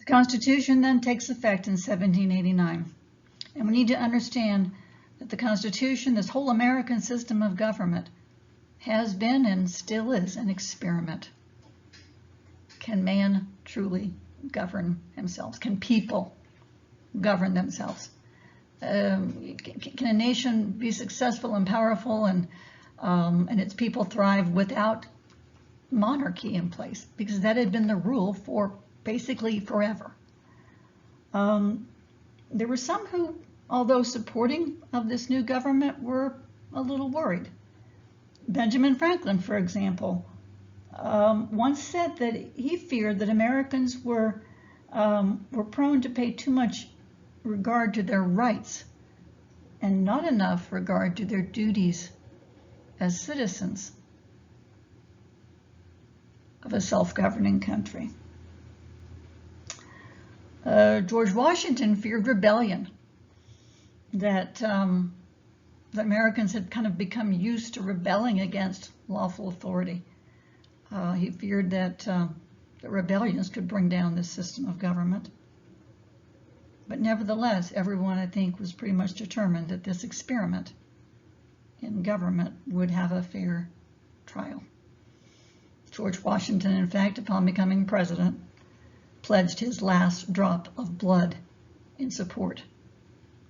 The Constitution then takes effect in 1789. And we need to understand that the Constitution, this whole American system of government, has been and still is an experiment. Can man truly govern himself? Can people govern themselves? Can a nation be successful and powerful and its people thrive without monarchy in place? Because that had been the rule for basically forever. There were some who, although supporting of this new government, were a little worried. Benjamin Franklin, for example, once said that he feared that Americans were prone to pay too much regard to their rights and not enough regard to their duties as citizens of a self-governing country. George Washington feared rebellion, that the Americans had kind of become used to rebelling against lawful authority. He feared that the rebellions could bring down this system of government. But nevertheless, everyone, I think, was pretty much determined that this experiment in government would have a fair trial. George Washington, in fact, upon becoming president, pledged his last drop of blood in support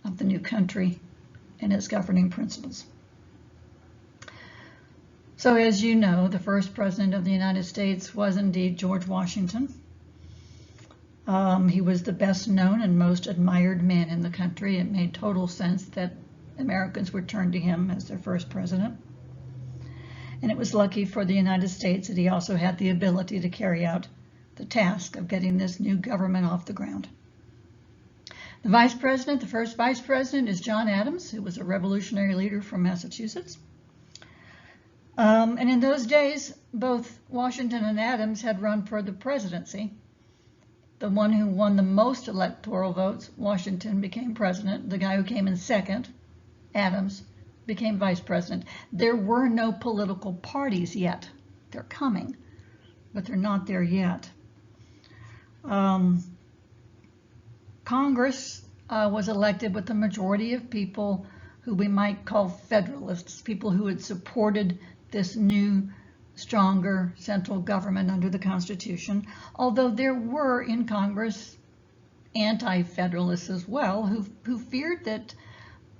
of the new country and its governing principles. So as you know, the first president of the United States was indeed George Washington. He was the best known and most admired man in the country. It made total sense that Americans would turn to him as their first president. And it was lucky for the United States that he also had the ability to carry out the task of getting this new government off the ground. The vice president, the first vice president, is John Adams, who was a revolutionary leader from Massachusetts. And in those days, both Washington and Adams had run for the presidency. The one who won the most electoral votes, Washington, became president. The guy who came in second, Adams, became vice president. There were no political parties yet. They're coming, but they're not there yet. Congress was elected with a majority of people who we might call Federalists, people who had supported this new, stronger central government under the Constitution, although there were in Congress anti-Federalists as well, who feared that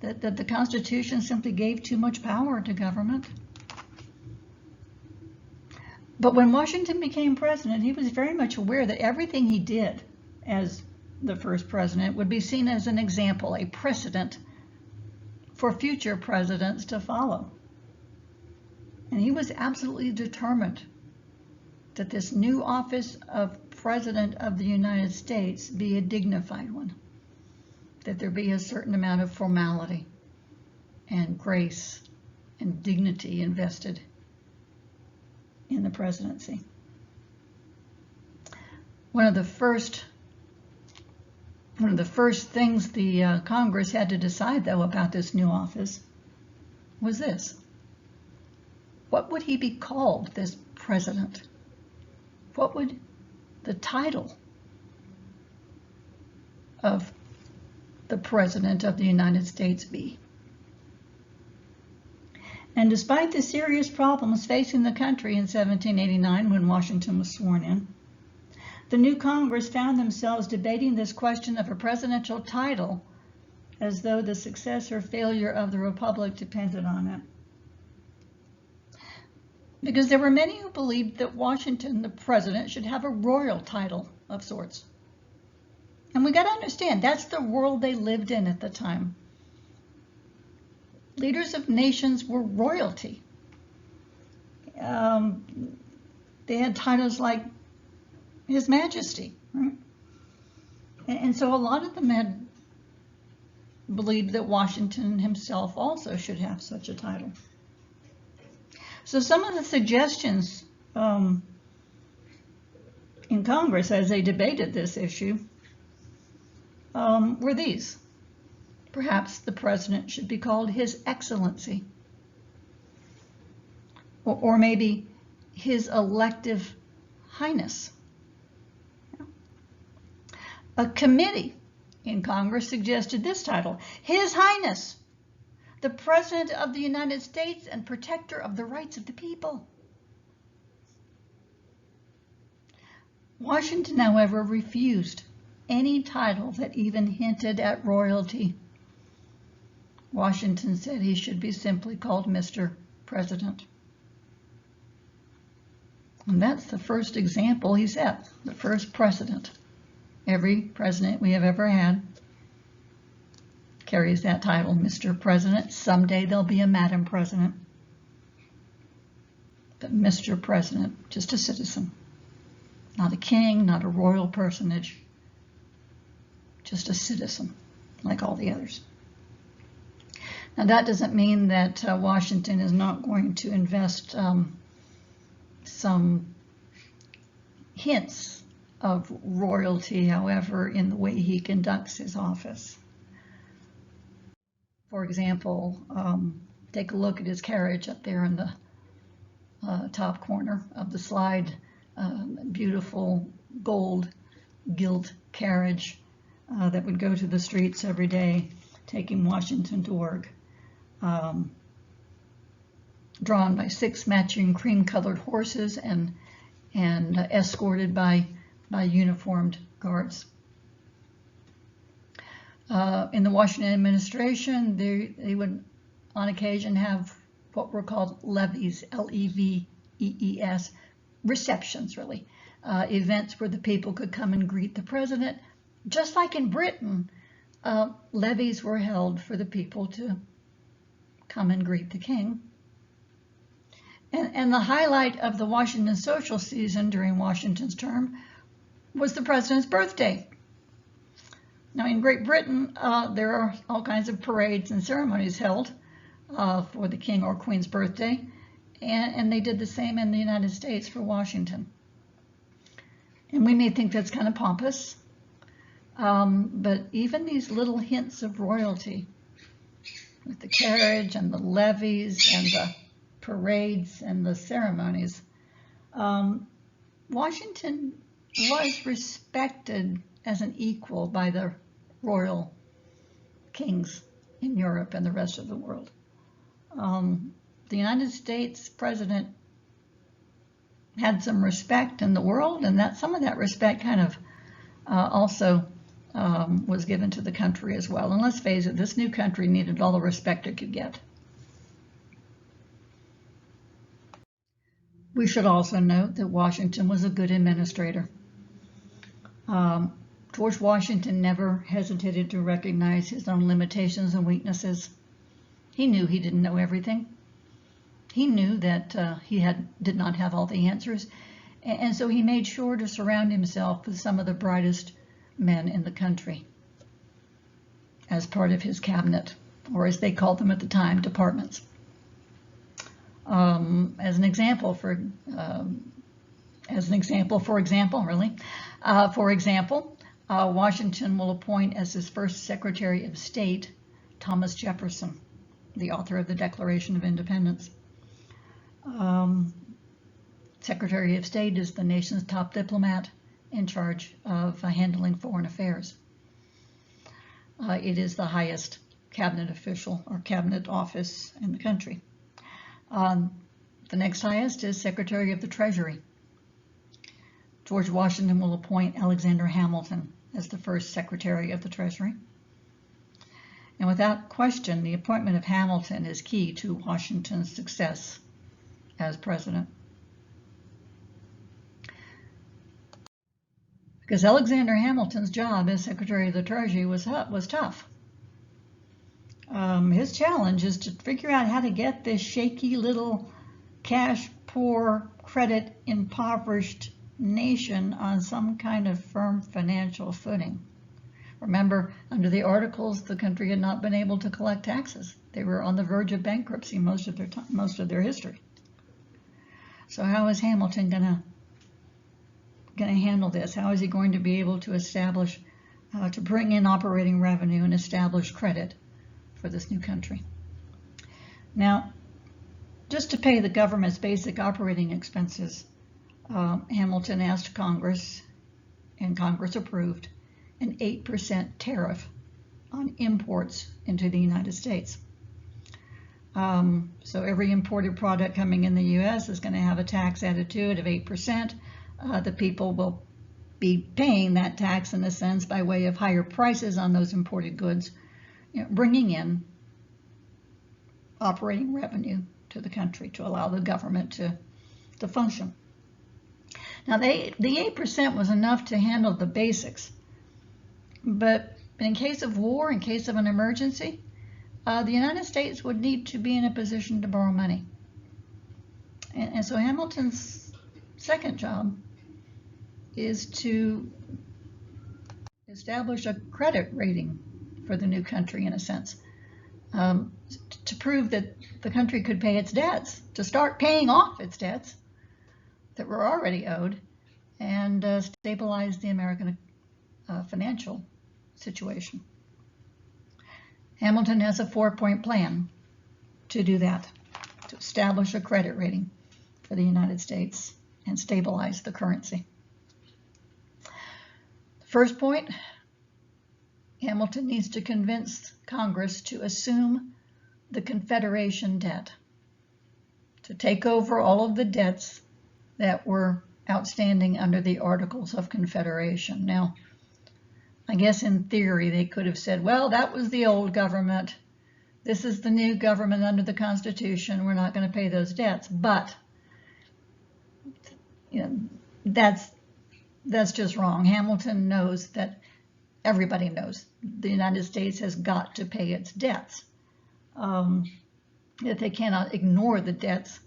the Constitution simply gave too much power to government. But when Washington became president, he was very much aware that everything he did as the first president would be seen as an example, a precedent for future presidents to follow. And he was absolutely determined that this new office of President of the United States be a dignified one, that there be a certain amount of formality and grace and dignity invested in the presidency. One of the first things the Congress had to decide, though, about this new office was this. What would he be called, this president? What would the title of the President of the United States be? And despite the serious problems facing the country in 1789 when Washington was sworn in, the new Congress found themselves debating this question of a presidential title as though the success or failure of the Republic depended on it. Because there were many who believed that Washington, the president, should have a royal title of sorts. And we got to understand, that's the world they lived in at the time. Leaders of nations were royalty. They had titles like His Majesty, right? And so a lot of them had believed that Washington himself also should have such a title. So some of the suggestions in Congress as they debated this issue were these. Perhaps the president should be called His Excellency, or maybe His Elective Highness. A committee in Congress suggested this title: His Highness, the President of the United States and Protector of the Rights of the People. Washington, however, refused any title that even hinted at royalty. Washington said he should be simply called Mr. President. And that's the first example he set, the first precedent. Every president we have ever had carries that title, Mr. President. Someday there'll be a Madam President. But Mr. President, just a citizen. Not a king, not a royal personage. Just a citizen, like all the others. Now that doesn't mean that Washington is not going to invest some hints of royalty, however, in the way he conducts his office. For example, take a look at his carriage up there in the top corner of the slide. Beautiful gold gilt carriage that would go to the streets every day, taking Washington to work. Drawn by 6 matching cream-colored horses and escorted by uniformed guards. In the Washington administration, they would on occasion have what were called levees, L-E-V-E-E-S, receptions really, events where the people could come and greet the president. Just like in Britain, levees were held for the people to come and greet the king. And the highlight of the Washington social season during Washington's term was the president's birthday. Now in Great Britain, there are all kinds of parades and ceremonies held for the king or queen's birthday, and they did the same in the United States for Washington. And we may think that's kind of pompous, but even these little hints of royalty, with the carriage and the levees and the parades and the ceremonies, Washington was respected as an equal by the royal kings in Europe and the rest of the world. The United States president had some respect in the world, and that some of that respect kind of also was given to the country as well. And let's face it, this new country needed all the respect it could get. We should also note that Washington was a good administrator. George Washington never hesitated to recognize his own limitations and weaknesses. He knew he didn't know everything. He knew that he did not have all the answers, and so he made sure to surround himself with some of the brightest men in the country as part of his cabinet, or as they called them at the time, departments. For example, Washington will appoint as his first Secretary of State Thomas Jefferson, the author of the Declaration of Independence. Secretary of State is the nation's top diplomat in charge of handling foreign affairs. It is the highest cabinet official or cabinet office in the country. The next highest is Secretary of the Treasury. George Washington will appoint Alexander Hamilton as the first Secretary of the Treasury. And without question, the appointment of Hamilton is key to Washington's success as president. Because Alexander Hamilton's job as Secretary of the Treasury was tough. His challenge is to figure out how to get this shaky little cash-poor, credit-impoverished nation on some kind of firm financial footing. Remember, under the Articles, the country had not been able to collect taxes. They were on the verge of bankruptcy most of their history. So how is Hamilton going to handle this? How is he going to be able to establish, to bring in operating revenue and establish credit for this new country? Now, just to pay the government's basic operating expenses, Hamilton asked Congress, and Congress approved, an 8% tariff on imports into the United States. So every imported product coming in the U.S. is going to have a tax added to it of 8%. The people will be paying that tax in a sense by way of higher prices on those imported goods, bringing in operating revenue to the country to allow the government to function. Now, the 8% was enough to handle the basics, but in case of war, in case of an emergency, the United States would need to be in a position to borrow money. And so Hamilton's second job is to establish a credit rating for the new country, in a sense, to prove that the country could pay its debts, to start paying off its debts that were already owed, and stabilize the American financial situation. Hamilton has a 4-point plan to do that, to establish a credit rating for the United States and stabilize the currency. First point, Hamilton needs to convince Congress to assume the Confederation debt, to take over all of the debts that were outstanding under the Articles of Confederation. Now, I guess in theory they could have said, well, that was the old government. This is the new government under the Constitution. We're not going to pay those debts. But that's just wrong. Hamilton knows that everybody knows the United States has got to pay its debts. That they cannot ignore the debts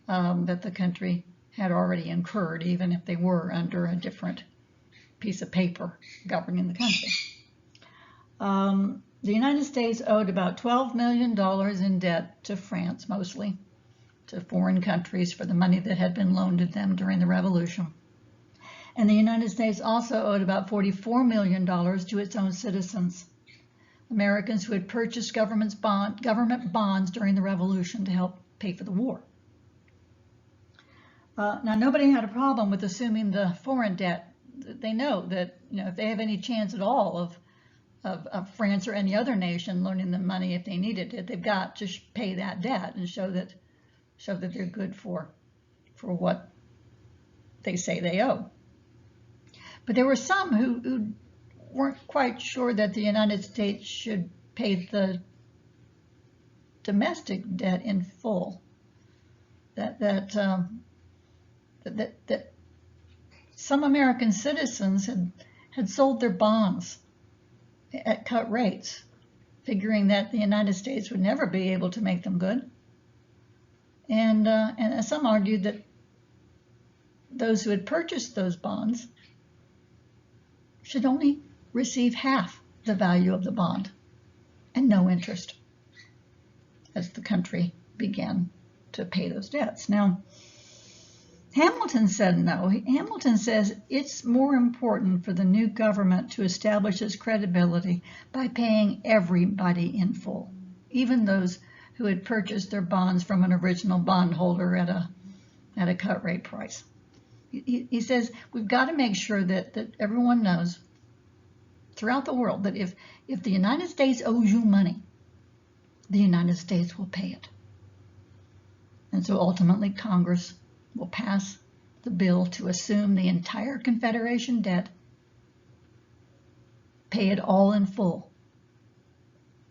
that the country had already incurred, even if they were under a different piece of paper governing the country. The United States owed about $12 million in debt to France, mostly, to foreign countries for the money that had been loaned to them during the Revolution. And the United States also owed about $44 million to its own citizens, Americans who had purchased government bonds during the Revolution to help pay for the war. Now, nobody had a problem with assuming the foreign debt. They know that if they have any chance at all of France or any other nation loaning them money if they needed it, they've got to pay that debt and show that they're good for what they say they owe. But there were some who weren't quite sure that the United States should pay the domestic debt in full. That some American citizens had sold their bonds at cut rates, figuring that the United States would never be able to make them good. And some argued that those who had purchased those bonds should only receive half the value of the bond and no interest as the country began to pay those debts. Now, Hamilton said no. Hamilton says it's more important for the new government to establish its credibility by paying everybody in full, even those who had purchased their bonds from an original bondholder at a cut rate price. He says we've got to make sure that everyone knows throughout the world that if the United States owes you money, the United States will pay it. And so ultimately Congress will pass the bill to assume the entire Confederation debt, pay it all in full.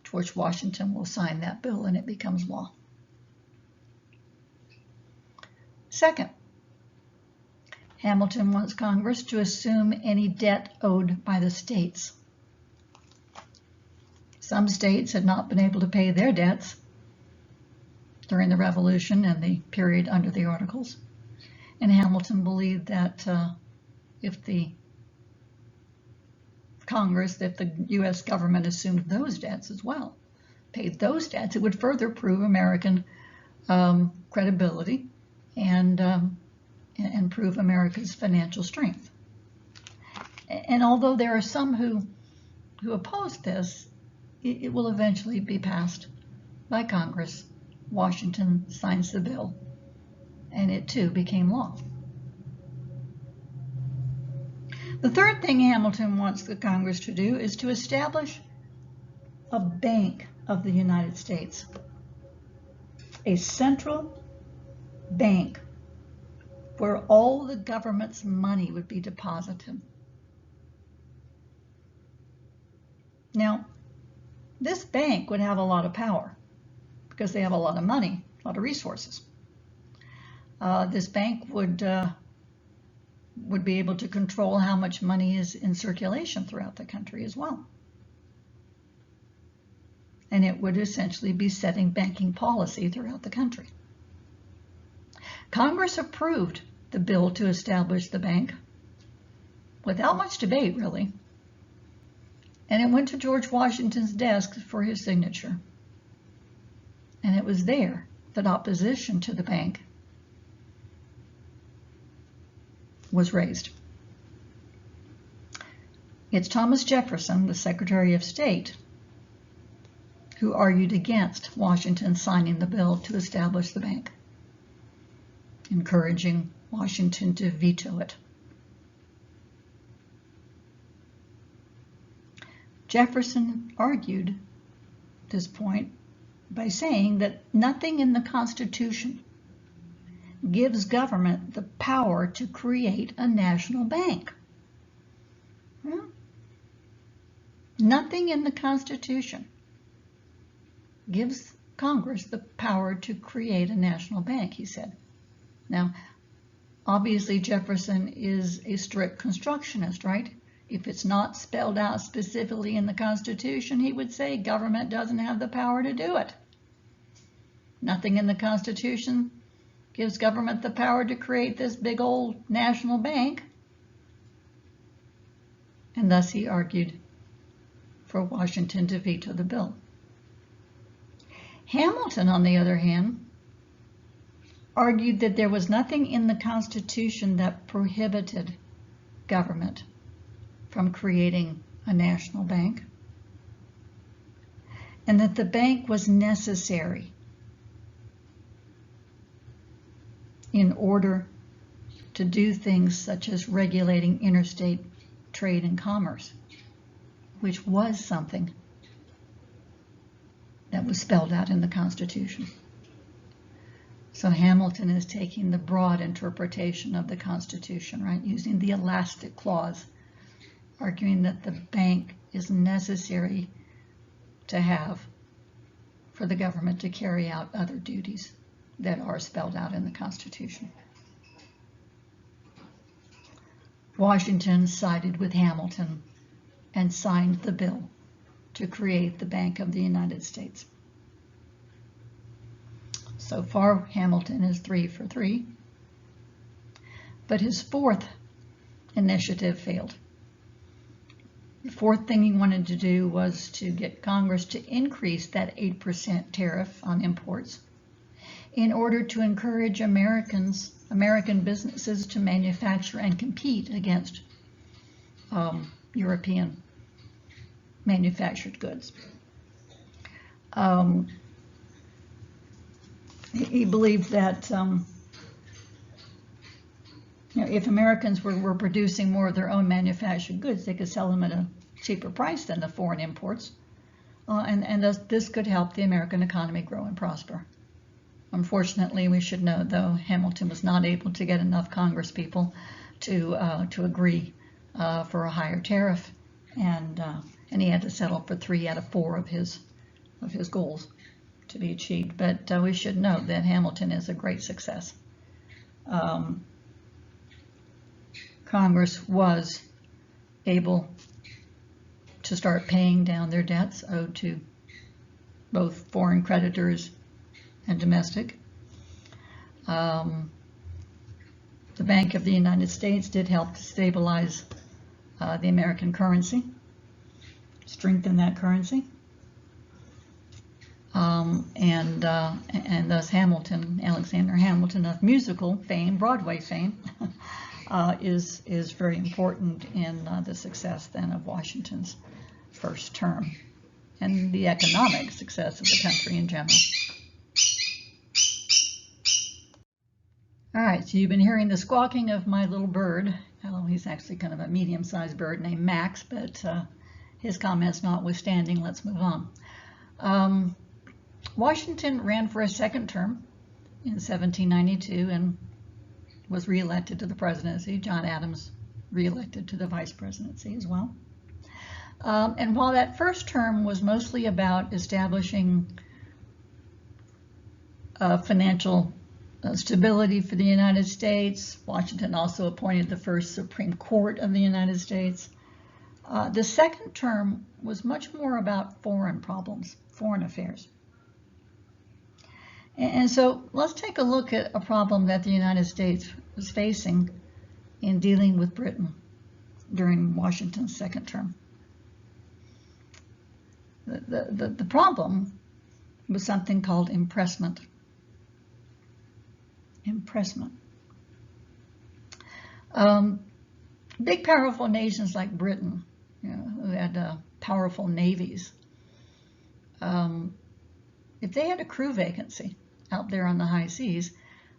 George Washington will sign that bill and it becomes law. Second, Hamilton wants Congress to assume any debt owed by the states. Some states had not been able to pay their debts during the Revolution and the period under the Articles. And Hamilton believed that if the Congress, if the U.S. government assumed those debts as well, paid those debts, it would further prove American credibility and prove America's financial strength. And although there are some who oppose this, it will eventually be passed by Congress. Washington signs the bill, and it too became law. The third thing Hamilton wants the Congress to do is to establish a bank of the United States, a central bank where all the government's money would be deposited. Now, this bank would have a lot of power because they have a lot of money, a lot of resources. This bank would be able to control how much money is in circulation throughout the country as well. And it would essentially be setting banking policy throughout the country. Congress approved the bill to establish the bank without much debate, really. And it went to George Washington's desk for his signature. And it was there that opposition to the bank was raised. It's Thomas Jefferson, the Secretary of State, who argued against Washington signing the bill to establish the bank, encouraging Washington to veto it. Jefferson argued this point by saying that nothing in the Constitution gives government the power to create a national bank. Nothing in the Constitution gives Congress the power to create a national bank, he said. Now, obviously Jefferson is a strict constructionist, right? If it's not spelled out specifically in the Constitution, he would say government doesn't have the power to do it. Nothing in the Constitution gives government the power to create this big old national bank. And thus he argued for Washington to veto the bill. Hamilton, on the other hand, argued that there was nothing in the Constitution that prohibited government from creating a national bank, and that the bank was necessary in order to do things such as regulating interstate trade and commerce, which was something that was spelled out in the Constitution. So Hamilton is taking the broad interpretation of the Constitution, right, using the elastic clause, arguing that the bank is necessary to have for the government to carry out other duties that are spelled out in the Constitution. Washington sided with Hamilton and signed the bill to create the Bank of the United States. So far, Hamilton is 3 for 3, but his fourth initiative failed. The fourth thing he wanted to do was to get Congress to increase that 8% tariff on imports in order to encourage American businesses to manufacture and compete against European manufactured goods. He believed that if Americans were producing more of their own manufactured goods, they could sell them at a cheaper price than the foreign imports, and this could help the American economy grow and prosper. Unfortunately, we should note, though, Hamilton was not able to get enough Congress people to agree for a higher tariff, and he had to settle for 3 out of 4 of his goals to be achieved. But we should note that Hamilton is a great success. Congress was able to start paying down their debts owed to both foreign creditors and domestic. The Bank of the United States did help to stabilize the American currency, strengthen that currency, and thus Alexander Hamilton of musical fame, Broadway fame, is very important in the success then of Washington's first term and the economic success of the country in general. All right, so you've been hearing the squawking of my little bird Well, he's actually kind of a medium-sized bird named Max, but his comments notwithstanding, let's move on. Washington ran for a second term in 1792 and was reelected to the presidency. John Adams reelected to the vice presidency as well. And while that first term was mostly about establishing financial stability for the United States, Washington also appointed the first Supreme Court of the United States. The second term was much more about foreign problems, foreign affairs. And so let's take a look at a problem that the United States was facing in dealing with Britain during Washington's second term. The problem was something called impressment. Impressment. Big, powerful nations like Britain, who had powerful navies, if they had a crew vacancy out there on the high seas,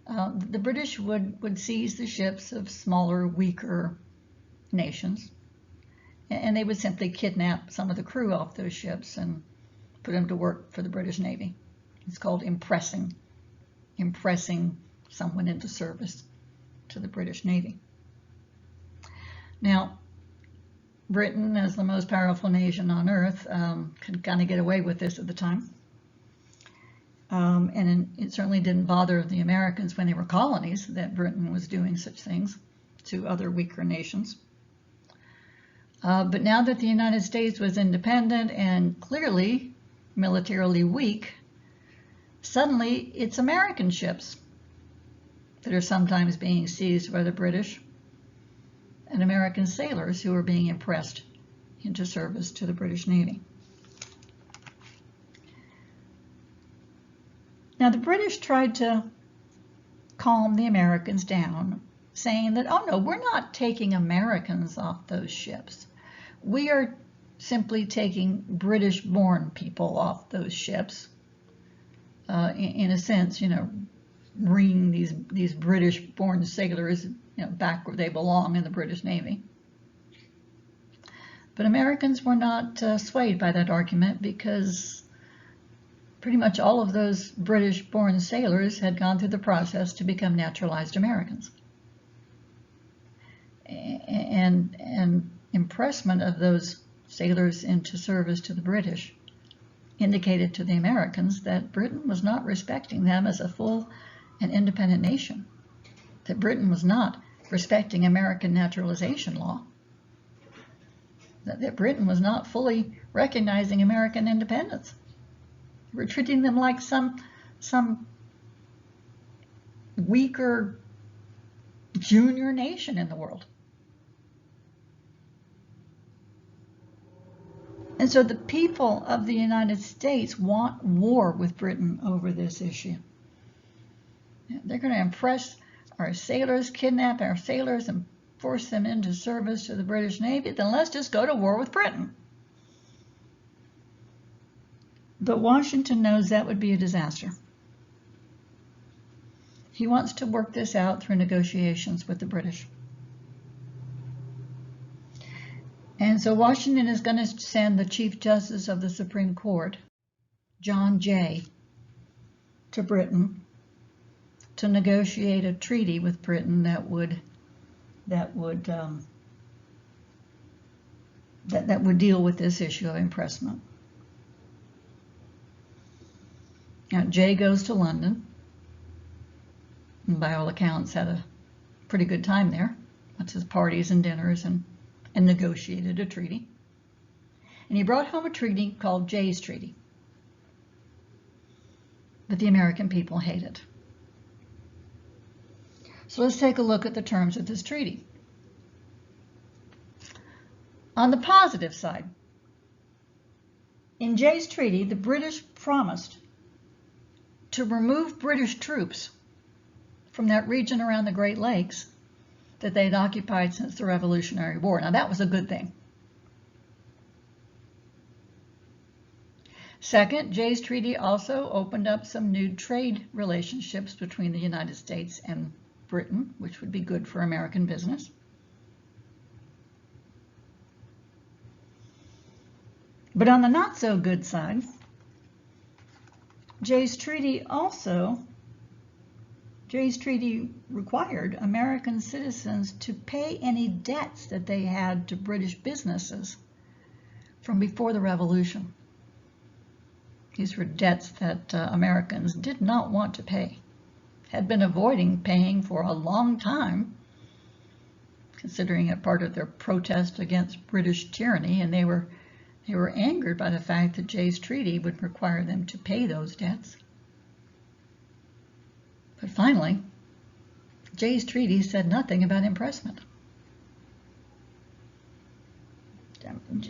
the British would seize the ships of smaller, weaker nations, and they would simply kidnap some of the crew off those ships and put them to work for the British Navy. It's called impressing someone into service to the British Navy. Now, Britain, as the most powerful nation on earth, could kind of get away with this at the time. And it certainly didn't bother the Americans when they were colonies that Britain was doing such things to other weaker nations. But now that the United States was independent and clearly militarily weak, suddenly it's American ships that are sometimes being seized by the British and American sailors who are being impressed into service to the British Navy. Now, the British tried to calm the Americans down, saying that, oh no, we're not taking Americans off those ships. We are simply taking British-born people off those ships. In a sense, bringing these British-born sailors, back where they belong in the British Navy. But Americans were not swayed by that argument because pretty much all of those British-born sailors had gone through the process to become naturalized Americans. And impressment of those sailors into service to the British indicated to the Americans that Britain was not respecting them as a full and independent nation, that Britain was not respecting American naturalization law, that Britain was not fully recognizing American independence. We're treating them like some weaker junior nation in the world. And so the people of the United States want war with Britain over this issue. They're going to impress our sailors, kidnap our sailors, and force them into service to the British Navy. Then let's just go to war with Britain. But Washington knows that would be a disaster. He wants to work this out through negotiations with the British. And so Washington is going to send the Chief Justice of the Supreme Court, John Jay, to Britain to negotiate a treaty with Britain that would deal with this issue of impressment. Now, Jay goes to London, and by all accounts had a pretty good time there. Lots of parties and dinners, and negotiated a treaty. And he brought home a treaty called Jay's Treaty. But the American people hate it. So let's take a look at the terms of this treaty. On the positive side, in Jay's Treaty, the British promised to remove British troops from that region around the Great Lakes that they'd occupied since the Revolutionary War. Now, that was a good thing. Second, Jay's Treaty also opened up some new trade relationships between the United States and Britain, which would be good for American business. But on the not so good side, Jay's Treaty required American citizens to pay any debts that they had to British businesses from before the Revolution. These were debts that Americans did not want to pay, had been avoiding paying for a long time, considering it part of their protest against British tyranny, and they were angered by the fact that Jay's Treaty would require them to pay those debts. But finally, Jay's Treaty said nothing about impressment.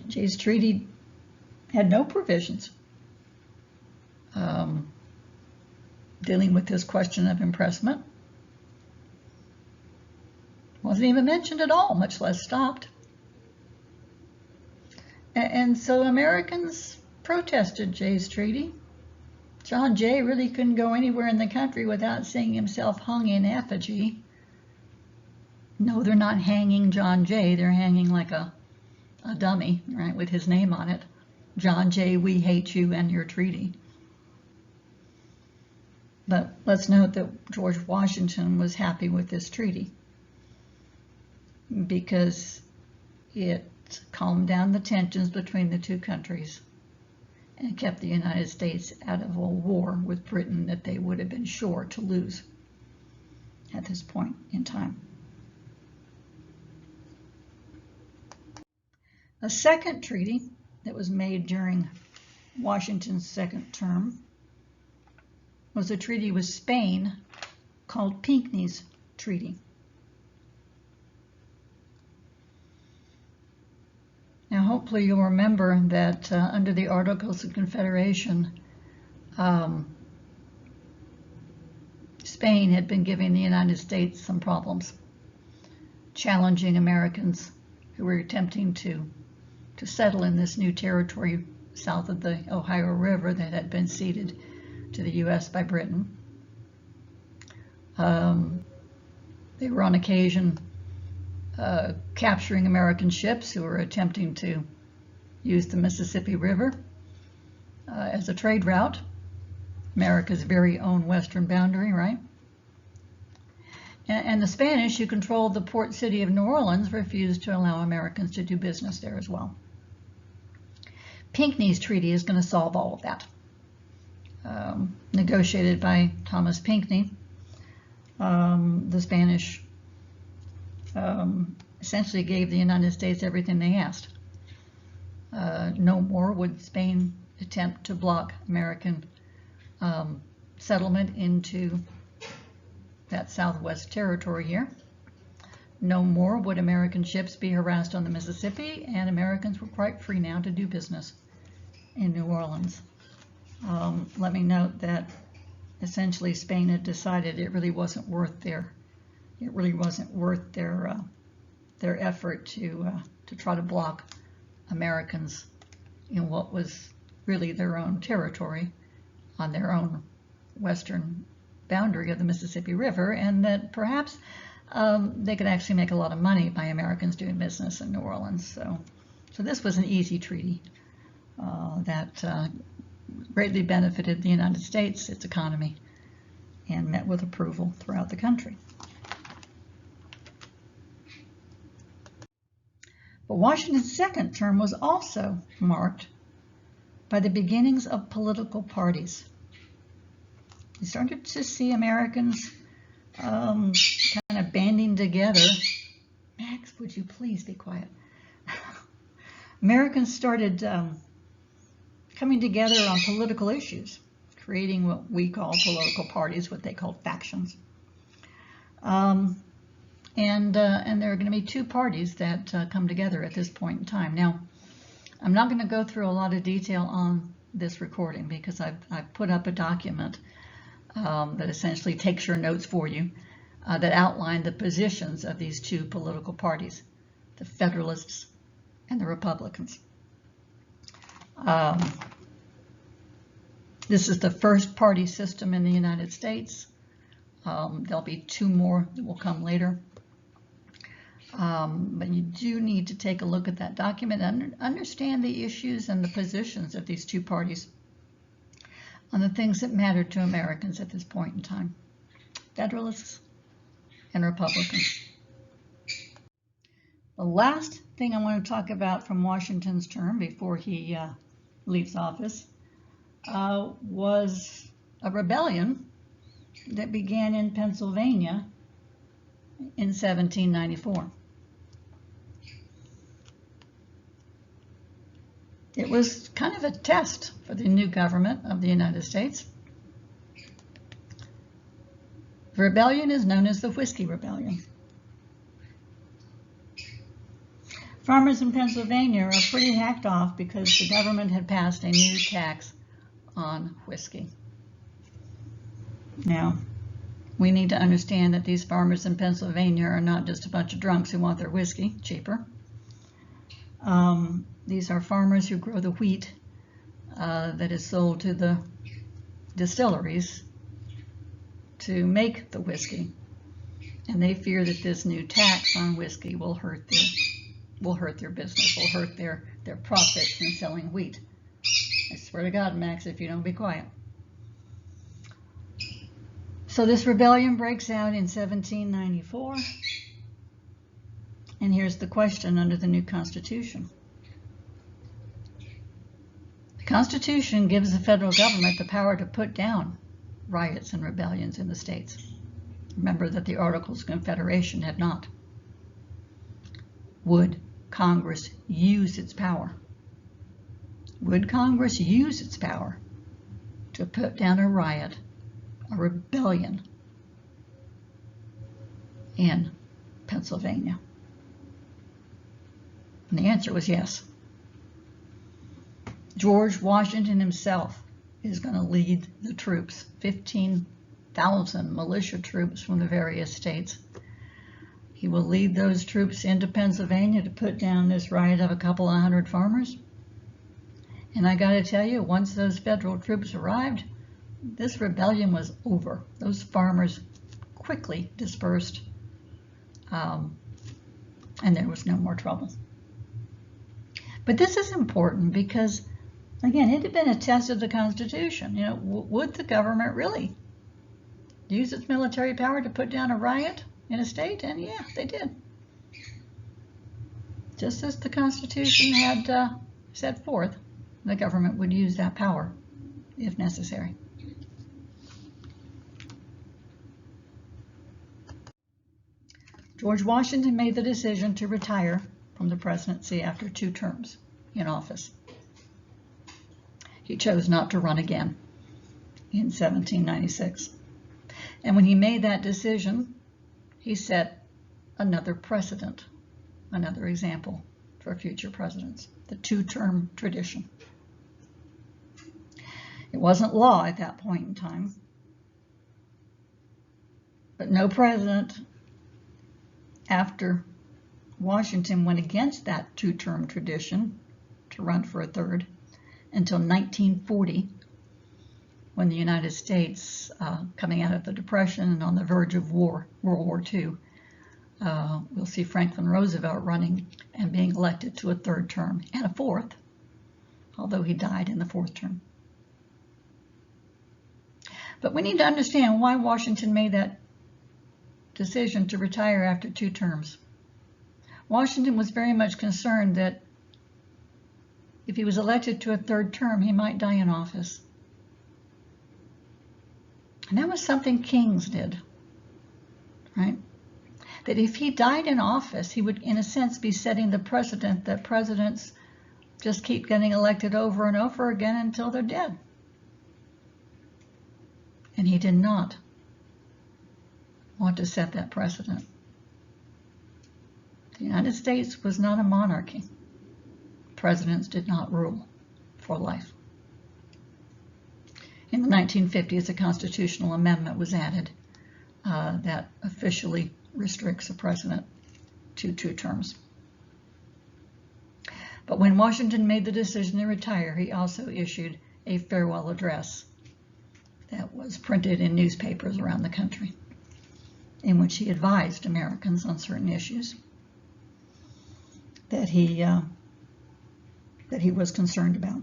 Jay's Treaty had no provisions dealing with this question of impressment. Wasn't even mentioned at all, much less stopped. And so Americans protested Jay's Treaty. John Jay really couldn't go anywhere in the country without seeing himself hung in effigy. No, they're not hanging John Jay. They're hanging like a dummy, right, with his name on it. John Jay, we hate you and your treaty. But let's note that George Washington was happy with this treaty because it calmed down the tensions between the two countries and kept the United States out of a war with Britain that they would have been sure to lose at this point in time. A second treaty that was made during Washington's second term was a treaty with Spain called Pinckney's Treaty. Now, hopefully you'll remember that under the Articles of Confederation, Spain had been giving the United States some problems, challenging Americans who were attempting to settle in this new territory south of the Ohio River that had been ceded to the U.S. by Britain. They were on occasion capturing American ships who were attempting to use the Mississippi River as a trade route, America's very own western boundary, right? And the Spanish, who controlled the port city of New Orleans, refused to allow Americans to do business there as well. Pinckney's Treaty is going to solve all of that. Negotiated by Thomas Pinckney, the Spanish essentially gave the United States everything they asked. No more would Spain attempt to block American settlement into that Southwest territory here. No more would American ships be harassed on the Mississippi, and Americans were quite free now to do business in New Orleans. Let me note that essentially Spain had decided it really wasn't worth their effort to try to block Americans in what was really their own territory on their own western boundary of the Mississippi River, and that perhaps they could actually make a lot of money by Americans doing business in New Orleans. So this was an easy treaty that greatly benefited the United States, its economy, and met with approval throughout the country. But Washington's second term was also marked by the beginnings of political parties. You started to see Americans kind of banding together. Max, would you please be quiet? Americans started coming together on political issues, creating what we call political parties, what they called factions. And there are going to be two parties that come together at this point in time. Now, I'm not going to go through a lot of detail on this recording because I've put up a document that essentially takes your notes for you that outline the positions of these two political parties, the Federalists and the Republicans. This is the first party system in the United States. There'll be two more that will come later. But you do need to take a look at that document and understand the issues and the positions of these two parties on the things that matter to Americans at this point in time, Federalists and Republicans. The last thing I want to talk about from Washington's term before he leaves office was a rebellion that began in Pennsylvania in 1794. It was kind of a test for the new government of the United States. The rebellion is known as the Whiskey Rebellion. Farmers in Pennsylvania are pretty hacked off because the government had passed a new tax on whiskey. Now, we need to understand that these farmers in Pennsylvania are not just a bunch of drunks who want their whiskey cheaper. These are farmers who grow the wheat that is sold to the distilleries to make the whiskey, and they fear that this new tax on whiskey will hurt their business, will hurt their profits in selling wheat. I swear to God, Max, if you don't be quiet. So this rebellion breaks out in 1794, and here's the question under the new Constitution. The Constitution gives the federal government the power to put down riots and rebellions in the states. Remember that the Articles of Confederation had not. Would Congress use its power? Would Congress use its power to put down a riot, a rebellion in Pennsylvania? And the answer was yes. George Washington himself is going to lead the troops, 15,000 militia troops from the various states. He will lead those troops into Pennsylvania to put down this riot of a couple of hundred farmers. And I got to tell you, once those federal troops arrived, this rebellion was over. Those farmers quickly dispersed, and there was no more trouble. But this is important because, again, it had been a test of the Constitution. You know, would the government really use its military power to put down a riot in a state? And yeah, they did. Just as the Constitution had set forth, the government would use that power if necessary. George Washington made the decision to retire from the presidency after 2 terms in office. He chose not to run again in 1796. And when he made that decision, he set another precedent, another example for future presidents, the 2-term tradition. It wasn't law at that point in time, but no president after Washington went against that 2-term tradition to run for a third until 1940, when the United States, coming out of the Depression and on the verge of war, World War II, we'll see Franklin Roosevelt running and being elected to a 3rd term and a 4th, although he died in the 4th term. But we need to understand why Washington made that decision to retire after 2 terms. Washington was very much concerned that if he was elected to a 3rd term, he might die in office. And that was something kings did, right? That if he died in office, he would, in a sense, be setting the precedent that presidents just keep getting elected over and over again until they're dead. And he did not want to set that precedent. The United States was not a monarchy. Presidents did not rule for life. In the 1950s, a constitutional amendment was added that officially restricts a president to 2 terms. But when Washington made the decision to retire, he also issued a farewell address that was printed in newspapers around the country, in which he advised Americans on certain issues. that he was concerned about.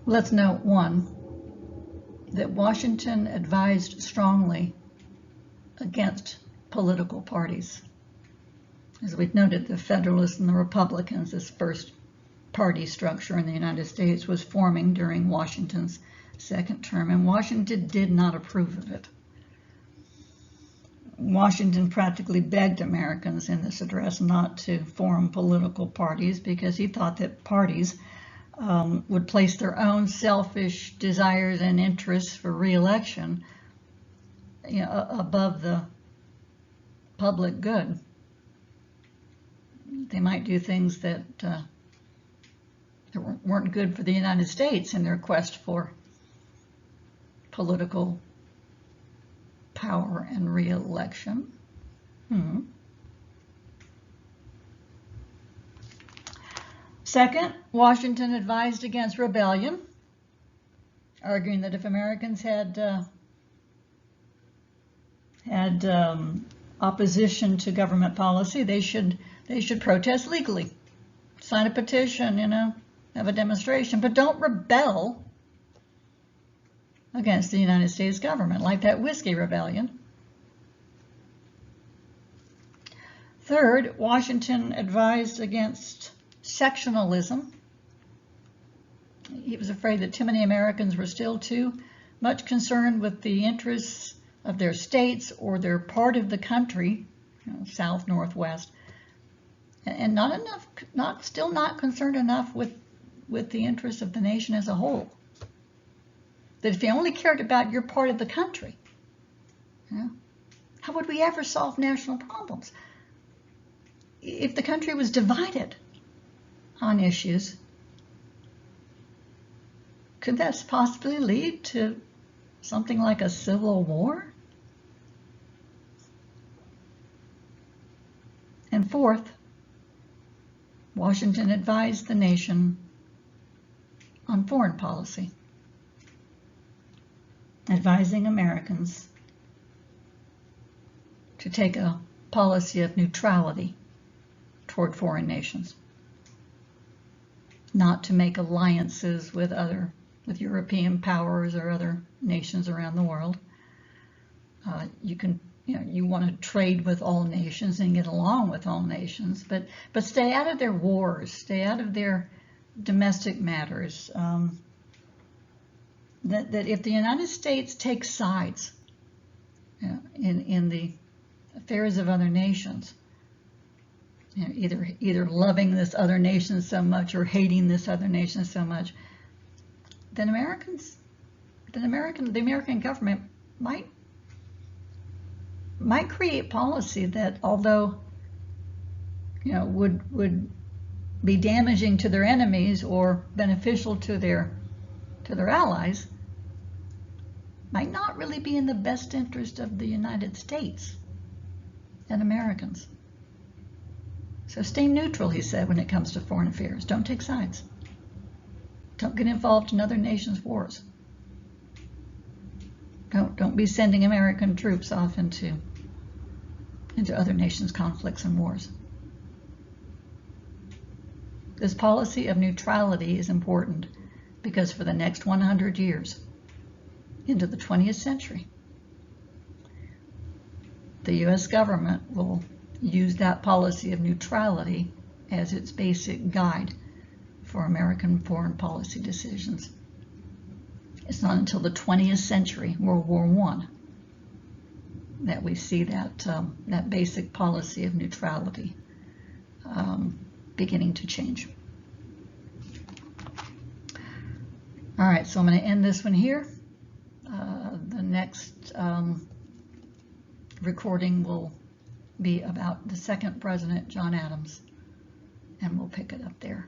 Let's note, one, that Washington advised strongly against political parties. As we've noted, the Federalists and the Republicans, this first party structure in the United States, was forming during Washington's second term, and Washington did not approve of it. Washington practically begged Americans in this address not to form political parties because he thought that parties would place their own selfish desires and interests for re-election, above the public good. They might do things that weren't good for the United States in their quest for political power and re-election. Second, Washington advised against rebellion, arguing that if Americans had opposition to government policy, they should protest legally, sign a petition, have a demonstration, but don't rebel against the United States government, like that whiskey rebellion. Third, Washington advised against sectionalism. He was afraid that too many Americans were still too much concerned with the interests of their states or their part of the country, south, northwest, and still not concerned enough with the interests of the nation as a whole. That if you only cared about your part of the country, how would we ever solve national problems? If the country was divided on issues, could that possibly lead to something like a civil war? And fourth, Washington advised the nation on foreign policy, advising Americans to take a policy of neutrality toward foreign nations, not to make alliances with European powers or other nations around the world. You want to trade with all nations and get along with all nations, but stay out of their wars, stay out of their domestic matters. That if the United States takes sides in the affairs of other nations, either loving this other nation so much or hating this other nation so much, then the American government might create policy that, although would be damaging to their enemies or beneficial to their allies, might not really be in the best interest of the United States and Americans. So stay neutral, he said, when it comes to foreign affairs. Don't take sides. Don't get involved in other nations' wars. Don't be sending American troops off into other nations' conflicts and wars. This policy of neutrality is important because for the next 100 years, into the 20th century, the U.S. government will use that policy of neutrality as its basic guide for American foreign policy decisions. It's not until the 20th century, World War I, that we see that basic policy of neutrality beginning to change. All right, so I'm going to end this one here. The next recording will be about the second president, John Adams, and we'll pick it up there.